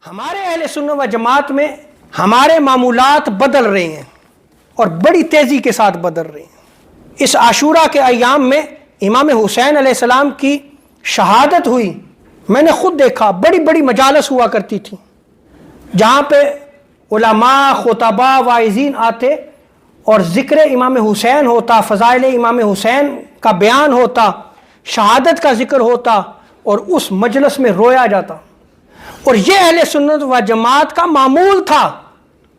ہمارے اہل سنت و جماعت میں ہمارے معمولات بدل رہے ہیں اور بڑی تیزی کے ساتھ بدل رہے ہیں۔ اس عاشورہ کے ایام میں امام حسین علیہ السلام کی شہادت ہوئی، میں نے خود دیکھا، بڑی بڑی مجالس ہوا کرتی تھی جہاں پہ علماء، خطباء، واعظین آتے اور ذکر امام حسین ہوتا، فضائل امام حسین کا بیان ہوتا، شہادت کا ذکر ہوتا اور اس مجلس میں رویا جاتا، اور یہ اہل سنت و جماعت کا معمول تھا۔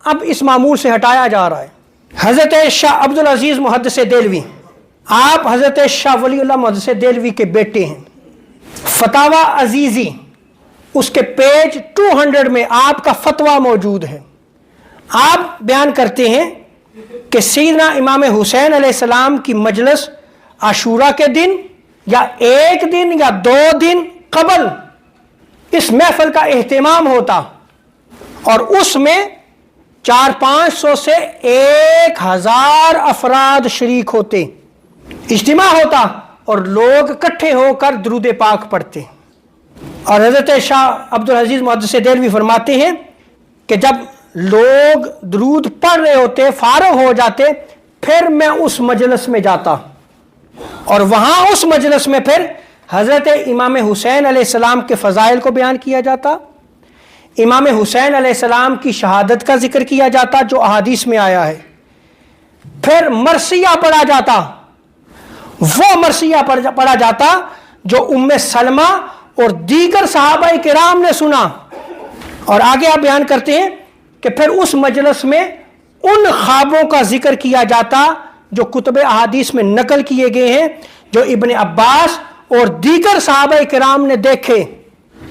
اب اس معمول سے ہٹایا جا رہا ہے۔ حضرت شاہ عبدالعزیز محدث دہلوی، آپ حضرت شاہ ولی اللہ محدث دہلوی کے بیٹے ہیں۔ فتاوی عزیزی، اس کے پیج 200 میں آپ کا فتویٰ موجود ہے۔ آپ بیان کرتے ہیں کہ سیدنا امام حسین علیہ السلام کی مجلس عاشورہ کے دن یا ایک دن یا 2 دن قبل اس محفل کا اہتمام ہوتا اور اس میں 400-500 سے 1000 افراد شریک ہوتے، اجتماع ہوتا اور لوگ اکٹھے ہو کر درود پاک پڑھتے۔ اور حضرت شاہ عبدالعزیز محدث دہلوی فرماتے ہیں کہ جب لوگ درود پڑھ رہے ہوتے، فارغ ہو جاتے، پھر میں اس مجلس میں جاتا اور وہاں اس مجلس میں پھر حضرت امام حسین علیہ السلام کے فضائل کو بیان کیا جاتا، امام حسین علیہ السلام کی شہادت کا ذکر کیا جاتا جو احادیث میں آیا ہے، پھر مرثیہ پڑھا جاتا، وہ مرثیہ پڑھا جاتا جو ام سلمہ اور دیگر صحابہ کرام نے سنا۔ اور آگے آپ بیان کرتے ہیں کہ پھر اس مجلس میں ان خوابوں کا ذکر کیا جاتا جو کتب احادیث میں نقل کیے گئے ہیں، جو ابن عباس اور دیگر صحابہ کرام نے دیکھے،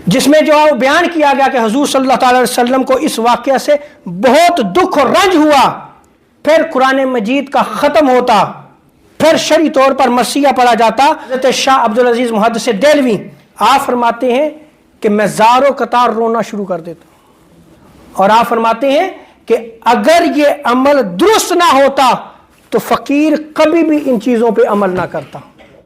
جس میں جو بیان کیا گیا کہ حضور صلی اللہ علیہ وسلم کو اس واقعہ سے بہت دکھ اور رنج ہوا۔ پھر قرآن مجید کا ختم ہوتا، پھر شرعی طور پر مرثیہ پڑھا جاتا۔ حضرت شاہ عبدالعزیز محدث دہلوی آپ فرماتے ہیں کہ میں زار و قطار رونا شروع کر دیتا، اور آپ فرماتے ہیں کہ اگر یہ عمل درست نہ ہوتا تو فقیر کبھی بھی ان چیزوں پہ عمل نہ کرتا۔